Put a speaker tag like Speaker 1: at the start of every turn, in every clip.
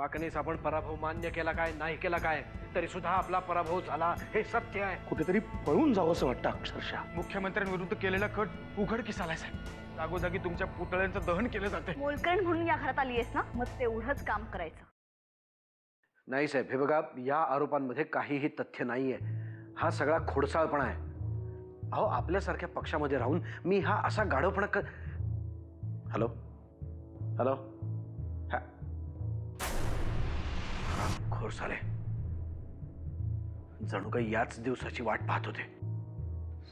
Speaker 1: वाकणीस आपण पराभव मान्य केला काय नाही केला काय तरी सुद्धा आपला पराभव झाला हे सत्य आहे.
Speaker 2: कुठेतरी पळून जावं असं वाटतं अक्षरशः.
Speaker 3: मुख्यमंत्र्यांविरुद्ध केलेला कट उघडकीस आलाय साहेब. जागोजागी तुमच्या पुतळ्यांचं दहन केलं जाते.
Speaker 4: मोलकरण म्हणून या घरात आली आहेस ना, मग तेवढंच काम करायचं.
Speaker 1: नाही साहेब, हे बघा, या आरोपांमध्ये काहीही तथ्य नाहीये. हा सगळा खोडसाळपणा आहे. अहो, आपल्यासारख्या पक्षामध्ये राहून मी हा असा गाढवपणा हॅलो हॅलो खोर झाले. जणू काही याच दिवसाची वाट पाहत होते.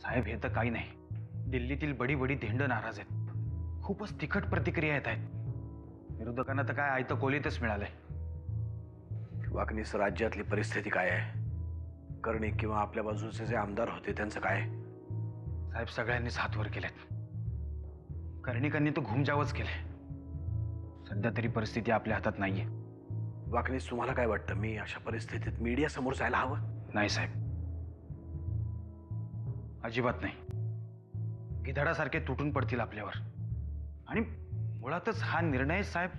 Speaker 3: साहेब, हे तर काही नाही. दिल्लीतील बडी बडी धेंड नाराज आहेत. खूपच तिखट प्रतिक्रिया येत आहेत. विरोधकांना तर काय आयतं कोलीतच मिळालंय.
Speaker 1: वाकणीस राज्यातली परिस्थिती काय आहे? कर्णिक किंवा आपल्या बाजूचे जे आमदार होते त्यांचं काय?
Speaker 3: साहेब, सगळ्यांनीच हात वर केलेत. कर्णिकांनी तो घुमजावच केले. सध्या तरी परिस्थिती आपल्या हातात नाहीये.
Speaker 1: वाकणीस, तुम्हाला काय वाटतं, मी अशा परिस्थितीत मीडिया समोर जायला हवं?
Speaker 3: नाही साहेब, अजिबात नाही. गिधाडासारखे तुटून पडतील आपल्यावर. आणि मुळातच हा निर्णय साहेब.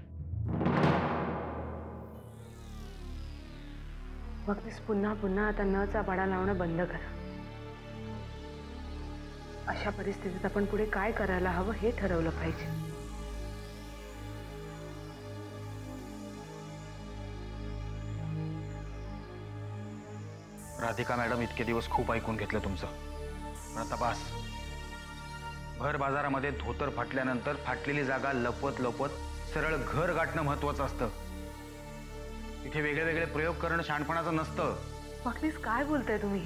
Speaker 5: वाकणीस, पुन्हा पुन्हा आता न चापाडा लावणं बंद करा. अशा परिस्थितीत आपण पुढे काय करायला हवं हे ठरवलं पाहिजे.
Speaker 3: राधिका मॅडम, इतके दिवस खूप ऐकून घेतलं तुमचं. पण आता बास. भर बाजारामध्ये धोतर फाटल्यानंतर फाटलेली जागा लपवत लपवत सरळ घर गाठणं महत्वाचं असतं. इथे वेगळे वेगळे प्रयोग करणं शहाणपणाचं नसतं.
Speaker 5: वाकणीस, काय बोलताय तुम्ही?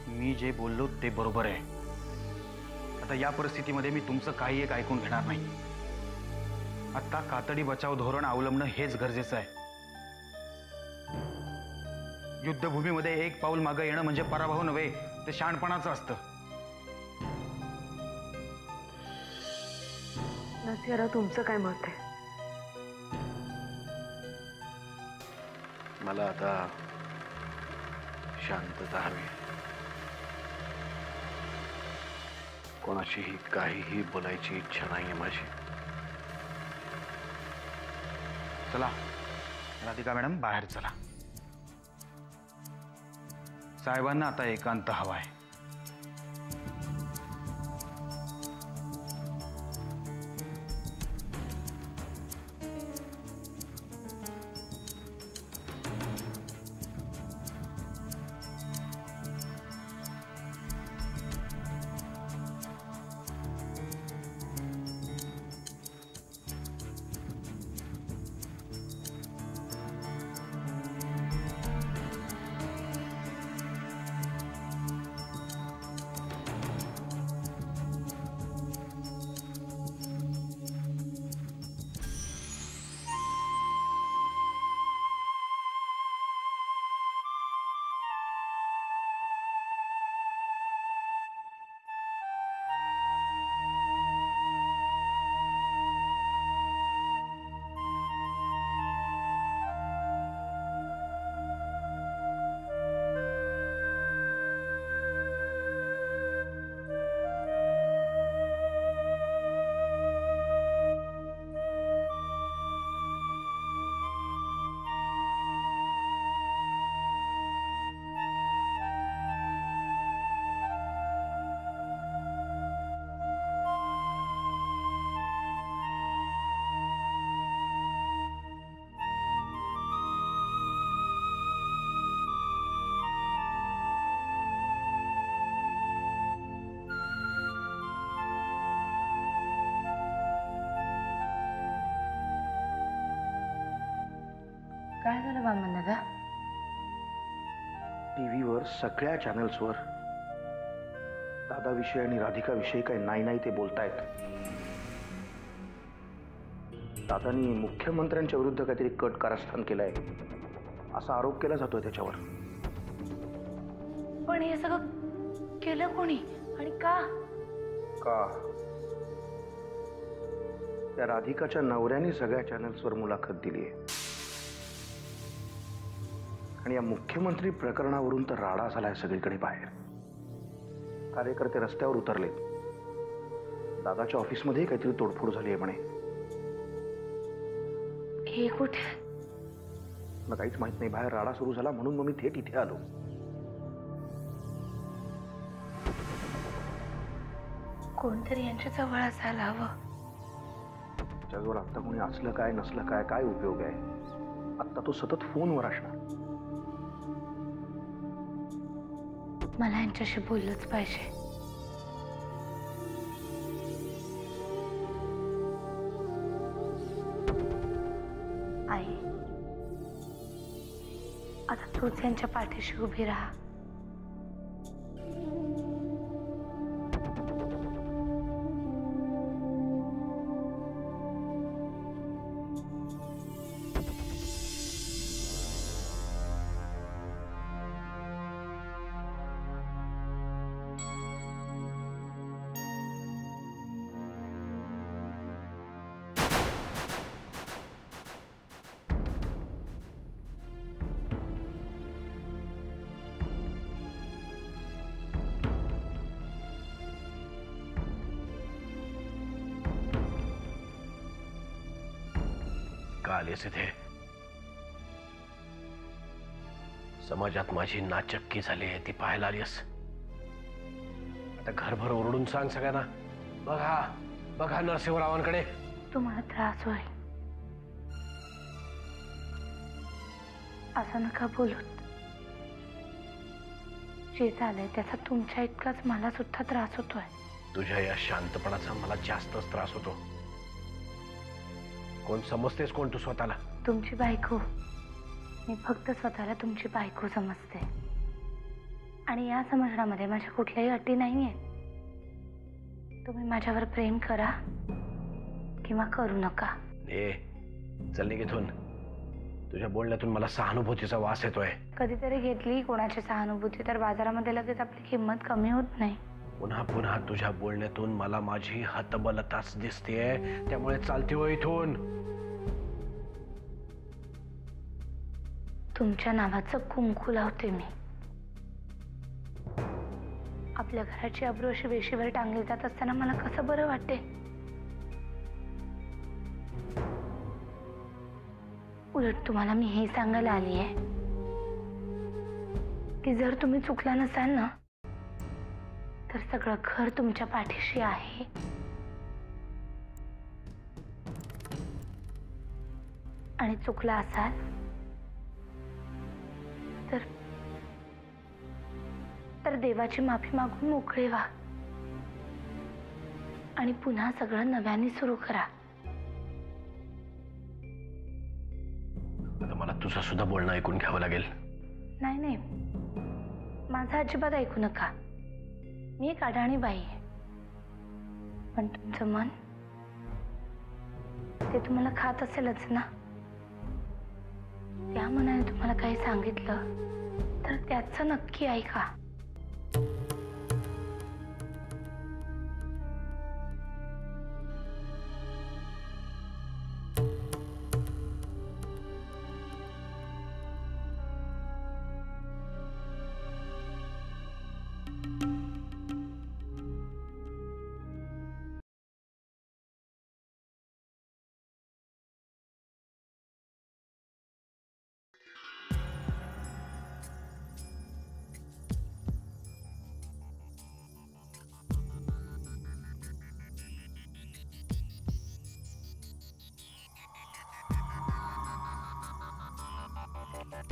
Speaker 3: मी जे बोललो ते बरोबर आहे. आता या परिस्थितीमध्ये मी तुमचं काही एक ऐकून घेणार नाही. आता कातडी बचाव धोरण अवलंबणं हेच गरजेचं आहे. युद्धभूमीमध्ये एक पाऊल मागं येणं म्हणजे पराभव नव्हे, ते शहाणपणाचं असतं.
Speaker 5: नसिराव, तुमचं काय मत आहे?
Speaker 1: मला आता शांतता हवी. कोणाशीही काहीही बोलायची इच्छा नाहीये माझी.
Speaker 3: चला राधिका मॅडम, बाहेर चला. साहेबांना आता एकांत हवा आहे.
Speaker 5: काय झालं वामन दादा?
Speaker 2: टीव्हीवर सगळ्या चॅनल्सवर दादाविषयी आणि राधिकाविषयी काही नाही नाही ते बोलतायत. दादानी मुख्यमंत्र्यांच्या विरुद्ध काहीतरी कट कारस्थान केलंय असा आरोप केला जातोय त्याच्यावर.
Speaker 5: पण हे सगळं केलं कोणी आणि का?
Speaker 2: त्या राधिकाच्या नवऱ्याने सगळ्या चॅनल्सवर मुलाखत दिली आहे. आणि या मुख्यमंत्री प्रकरणावरून तर राडा झालाय सगळीकडे बाहेर. कार्यकर्ते रस्त्यावर उतरले. दादाच्या ऑफिसमध्ये काहीतरी तोडफोड झाली आहे म्हणे.
Speaker 5: हे कुठे?
Speaker 2: मला काहीच माहित नाही, बाहेर राडा सुरू झाला म्हणून मग मी थेट इथे आलो.
Speaker 5: कोणतरी यांच्या जवळ असायला हवं.
Speaker 2: त्याच्याजवळ आत्ता कोणी असलं काय नसलं काय, काय उपयोग आहे? आत्ता तो सतत फोनवर असणार.
Speaker 5: मला यांच्याशी बोललंच पाहिजे. आई, आता तूच यांच्या पाठीशी उभी राहा.
Speaker 1: का आलीस इथे? समाजात माझी नाचक्की झाली आहे ती पाहायला आलीस? आता घरभर ओरडून सांग सगळ्यांना, बघा बघा नरसिंहरावांकडे.
Speaker 5: तुम्हाला त्रास होईल असं नका बोलूत. जे झालंय त्याचा तुमच्या इतकाच मला सुद्धा त्रास होतोय.
Speaker 1: तुझ्या या शांतपणाचा मला जास्तच त्रास होतो. कोण समजतेस कोण तू स्वतःला?
Speaker 5: तुमची बायको. मी फक्त स्वतःला तुमची बायको समजते आणि या समजण्यामध्ये माझ्या कुठल्याही अटी नाहीये. तुम्ही माझ्यावर प्रेम करा किंवा करू नका.
Speaker 1: ए चल निघ इथून. तुझ्या बोलण्यातून मला सहानुभूतीचा वास येतोय.
Speaker 5: कधीतरी घेतली कोणाची सहानुभूती तर बाजारामध्ये लगेच आपली किंमत कमी होत नाही.
Speaker 1: पुन्हा पुन्हा तुझ्या बोलण्यातून मला माझी हतबलताच दिसतेय, त्यामुळे चालते हो इथून.
Speaker 5: तुमच्या नावाचं कुंकू लावते मी. आपल्या घराची अब्रू अशी वेशीवर टांगली जात असताना मला कसं बरं वाटते. उलट तुम्हाला मी हे सांगायला आली आहे की जर तुम्ही चुकला नसाल ना तर सगळं घर तुमच्या पाठीशी आहे. आणि चुकला असाल तर देवाची माफी मागून मोकळे व्हा आणि पुन्हा सगळं नव्याने सुरू करा.
Speaker 1: आता मला तुझं सुद्धा बोलणं ऐकून घ्यावं लागेल.
Speaker 5: नाही नाही, माझं अजिबात ऐकू नका. मी एक अडाणी बाई आहे, पण तुमचं मन ते तुम्हाला खात असेलच ना. त्या मनाने तुम्हाला काही सांगितलं तर त्याचं नक्की ऐका.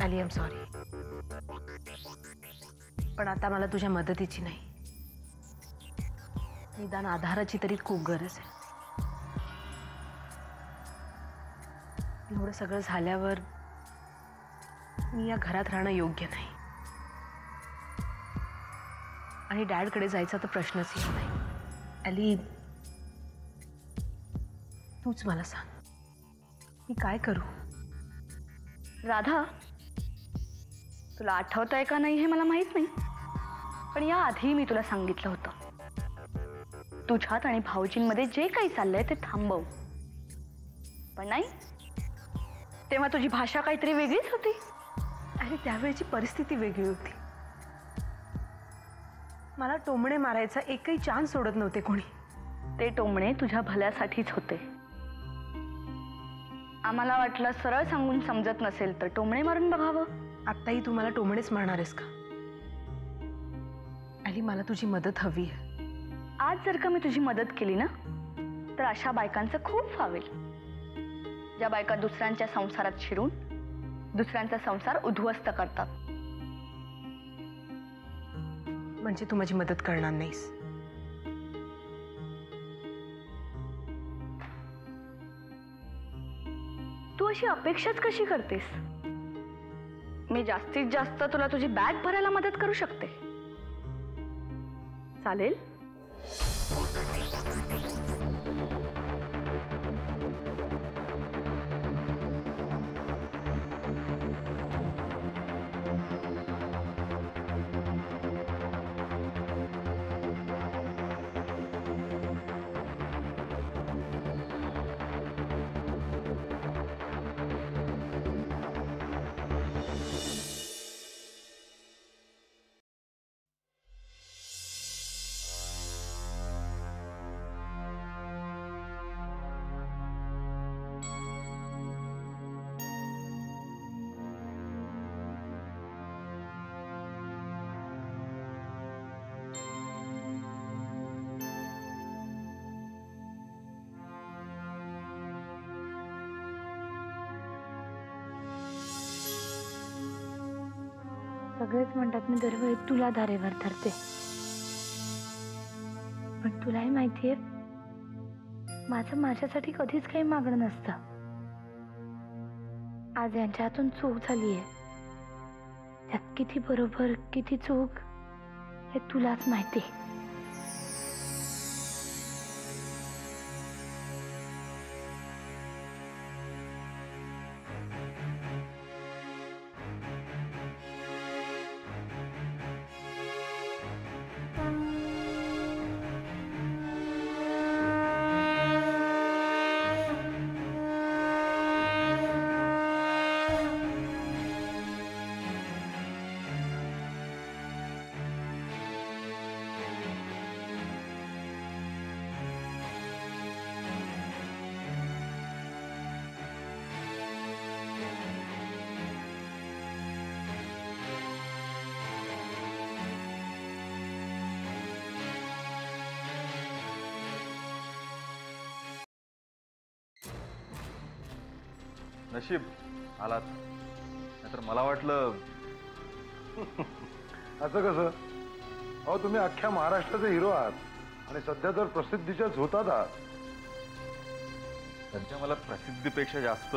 Speaker 5: आली, आय एम सॉरी, पण आता मला तुझ्या मदतीची नाही, निदान आधाराची तरी खूप गरज आहे. एवढं सगळं झाल्यावर मी या घरात राहणं योग्य नाही आणि डॅडकडे जायचा तर प्रश्नच येत नाही. अली, तूच मला सांग मी काय करू.
Speaker 4: राधा, तुला आठवत आहे का नाही हे मला माहित नाही, पण या आधी मी तुला सांगितलं होतं तुझ्यात आणि भाऊजींमध्ये जे काही चाललंय ते थांबव. पण नाही, तेव्हा तुझी भाषा काहीतरी वेगळीच होती.
Speaker 5: आणि त्यावेळची परिस्थिती वेगळी होती. मला टोमणे मारायचा एकही चान्स सोडत नव्हते कोणी.
Speaker 4: ते टोमणे तुझ्या भल्यासाठीच होते. आम्हाला वाटलं सरळ सांगून समजत नसेल तर टोमणे मारून बघावं.
Speaker 6: आत्ताही तू मला टोमणेच मारणार आहेस का? आली, मला तुझी मदत हवी आहे.
Speaker 4: आज जर का मी तुझी मदत केली ना तर अशा बायकांचं खूप फावेल, ज्या बायका दुसऱ्यांच्या संसारात शिरून दुसऱ्यांचा संसार उद्ध्वस्त करतात.
Speaker 6: म्हणजे तू माझी मदत करणार नाहीस?
Speaker 4: तू अशी अपेक्षाच कशी करतेस? मी जास्तीत जास्त तुला तुझी बॅग भरायला मदत करू शकते. चालेल?
Speaker 5: सगळेच म्हणतात मी दरवेळी तुला धारेवर धरते, पण तुलाही माहितीये माझं माझ्यासाठी कधीच काही मागणं नसतं. आज यांच्या हातून चूक झालीये, त्यात किती बरोबर किती चूक हे तुलाच माहिती.
Speaker 7: नशीब आलात, नाहीतर मला वाटलं.
Speaker 2: असं कसं? अहो, तुम्ही अख्ख्या महाराष्ट्राचे हिरो आहात आणि सध्या तर प्रसिद्धीच्या झोतात आहात.
Speaker 7: सध्या मला प्रसिद्धीपेक्षा जास्त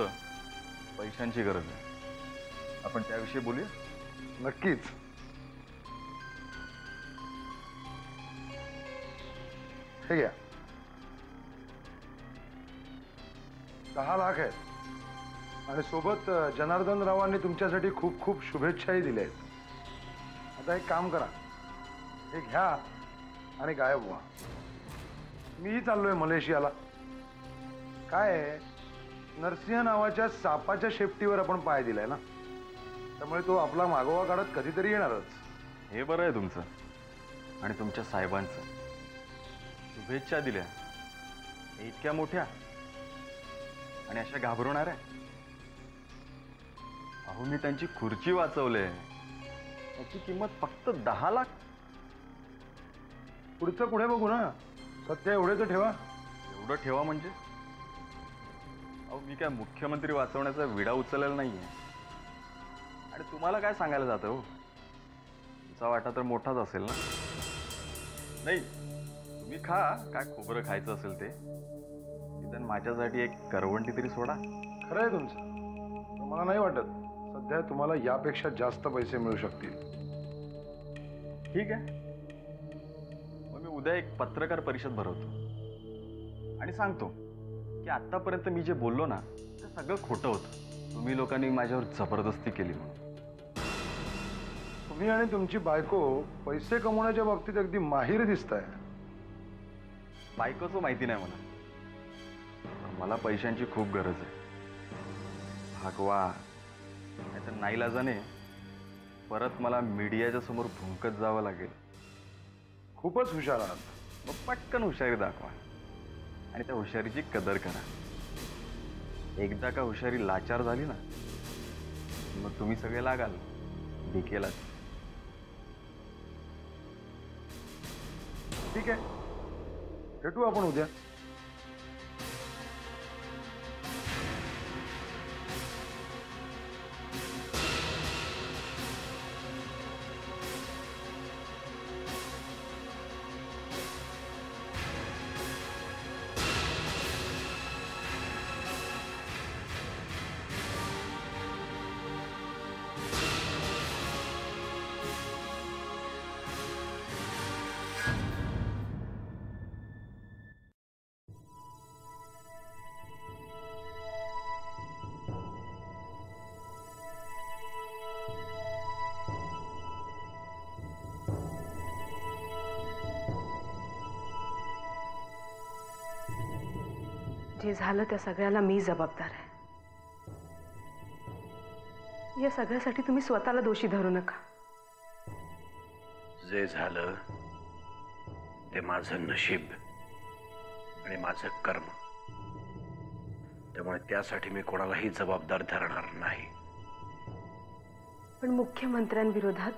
Speaker 7: पैशांची गरज आहे. आपण त्याविषयी बोलूया.
Speaker 2: नक्कीच. हे घ्या, 10 लाख आहेत आणि सोबत जनार्दन रावांनी तुमच्यासाठी खूप खूप शुभेच्छाही दिल्या आहेत. आता एक काम करा, हे घ्या आणि गायब व्हा. मीही चाललोय मलेशियाला. काय आहे, नरसिंह नावाच्या सापाच्या शेपटीवर आपण पाय दिलाय ना, त्यामुळे तो आपला मागोवा काढत कधीतरी येणारच.
Speaker 7: हे बरं आहे तुमचं आणि तुमच्या साहेबांचं. शुभेच्छा दिल्या हे इतक्या मोठ्या आणि अशा घाबरवणाऱ्या. अहो, मी त्यांची खुर्ची वाचवले, त्याची किंमत फक्त 10 लाख.
Speaker 2: पुढचं पुढे बघू ना, सध्या एवढे तर ठेवा.
Speaker 7: एवढं ठेवा म्हणजे? अहो, मी काय मुख्यमंत्री वाचवण्याचा विडा उचललेला नाहीये. आणि तुम्हाला काय सांगायला जातं हो? तुमचा वाटा तर मोठाच असेल ना. नाही, तुम्ही खा, काय खोबरं खायचं असेल ते. निदान माझ्यासाठी एक करवंटी तरी सोडा.
Speaker 2: खरं आहे तुमचं, मला नाही वाटत सध्या तुम्हाला यापेक्षा जास्त पैसे मिळू शकतील.
Speaker 7: ठीक आहे, मग मी उद्या एक पत्रकार परिषद भरवतो आणि सांगतो की आतापर्यंत मी जे बोललो ना ते सगळं खोटं होतं. तुम्ही लोकांनी माझ्यावर जबरदस्ती केली म्हणून.
Speaker 2: तुम्ही आणि तुमची बायको पैसे कमवण्याच्या बाबतीत अगदी माहिर दिसताय.
Speaker 7: बायकोचं माहिती नाही मला, पण मला पैशांची खूप गरज आहे. भागवा, नाहीतर नाईलाजाने परत मला मीडियाच्या समोर भुंकत जावं लागेल.
Speaker 2: खूपच हुशार आहात.
Speaker 7: मग पटकन हुशारी दाखवा आणि त्या हुशारीची कदर करा. एकदा का हुशारी लाचार झाली ना, मग तुम्ही सगळे लागाल डीकेला.
Speaker 2: ठीक आहे, भेटू आपण उद्या.
Speaker 6: जे झालं त्या सगळ्याला मी जबाबदार आहे. या सगळ्यासाठी तुम्ही स्वतःला दोषी धरू नका.
Speaker 1: जे झालं ते माझं नशीब आणि माझं कर्म. त्यामुळे त्यासाठी मी कोणालाही जबाबदार धरणार नाही.
Speaker 6: पण मुख्यमंत्र्यांविरोधात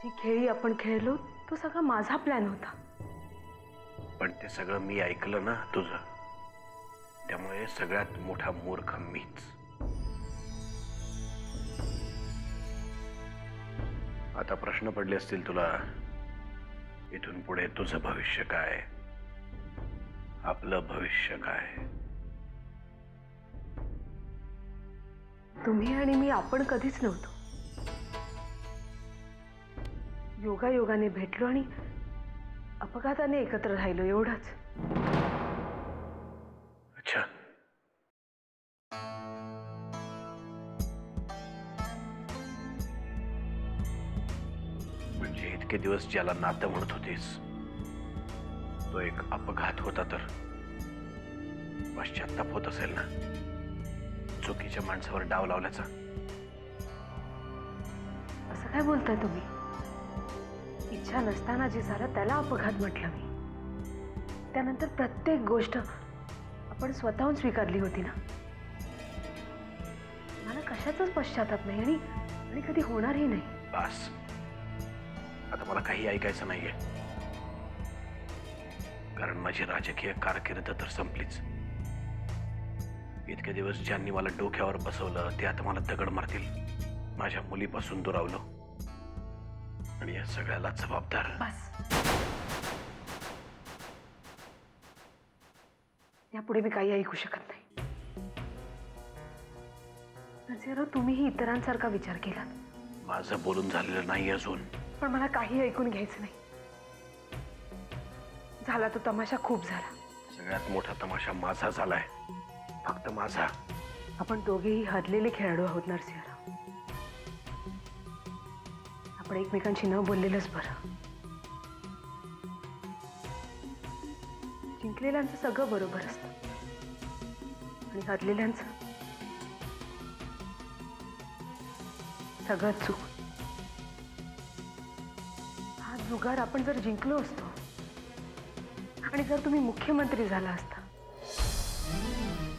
Speaker 6: जी खेळी आपण खेळलो तो सगळा माझा प्लॅन होता.
Speaker 1: पण ते सगळं मी ऐकलं ना तुझं. त्यामुळे सगळ्यात मोठा मूर्ख मीच. आता प्रश्न पडले असतील तुला, इथून पुढे तुझं भविष्य काय, आपलं भविष्य काय.
Speaker 6: तुम्ही आणि मी आपण कधीच नव्हतो. योगायोगाने भेटलो आणि अपघाताने एकत्र राहिलो, एवढंच.
Speaker 1: अच्छा, म्हणजे इतके दिवस ज्याला नातं म्हणत होतीस तो एक अपघात होता तर पश्चाताप होत असेल ना चुकीच्या माणसावर डाव लावल्याचा.
Speaker 6: असं काय बोलताय तुम्ही? इच्छा नसताना जे झालं त्याला अपघात म्हटलं मी. त्यानंतर प्रत्येक गोष्ट आपण स्वतःहून स्वीकारली होती ना. मला कशाचाच पश्चाताप नाही आणि कधी होणारही नाही.
Speaker 1: बस, आता मला काही ऐकायचं नाहीये, कारण माझी राजकीय कारकीर्द तर संपलीच. इतके दिवस ज्यांनी मला डोक्यावर बसवलं ते आता मला दगड मारतील. माझ्या मुलीपासून दुरावलो आणि या सगळ्याला जबाबदार.
Speaker 6: बस, यापुढे मी काही ऐकू शकत नाही. नरसिंहराव, तुम्हीही इतरांसारखा विचार केलात.
Speaker 1: माझं बोलून झालेलं नाही अजून.
Speaker 6: पण मला काही ऐकून घ्यायचं नाही. झाला तो तमाशा खूप झाला.
Speaker 1: सगळ्यात मोठा तमाशा माझा झालाय, फक्त माझा.
Speaker 6: आपण दोघेही हरलेले खेळाडू आहोत नरसिंहराव. आपण एकमेकांशी न बोललेलंच बरं. जिंकलेल्यांचं सगळं बरोबर असतं आणि हरलेल्यांचं सगळं चूक. हा जुगार आपण जर जिंकलो असतो आणि जर तुम्ही मुख्यमंत्री झाला असता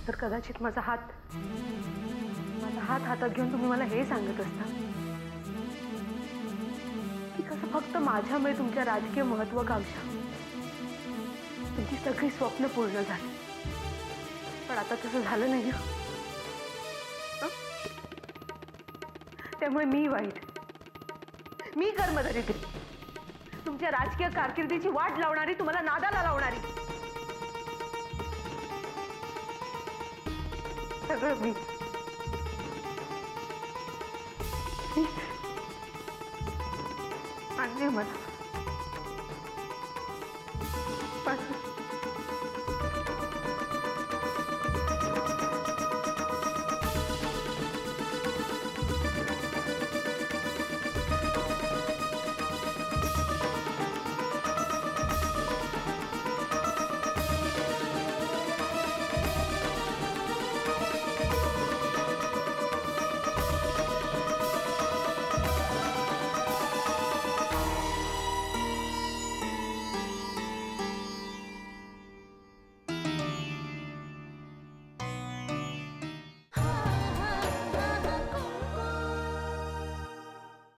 Speaker 6: तर कदाचित माझा हात हातात घेऊन तुम्ही मला हे सांगत असता की कसं फक्त माझ्यामुळे तुमच्या राजकीय महत्वाकांक्षा, तुमची सगळी स्वप्न पूर्ण झाली. पण आता तसं झालं नाही. त्यामुळे मी वाईट, मी कर्मधारी, तुमच्या राजकीय कारकिर्दीची वाट लावणारी, तुम्हाला नादाला लावणारी, सगळं मी. आणि मला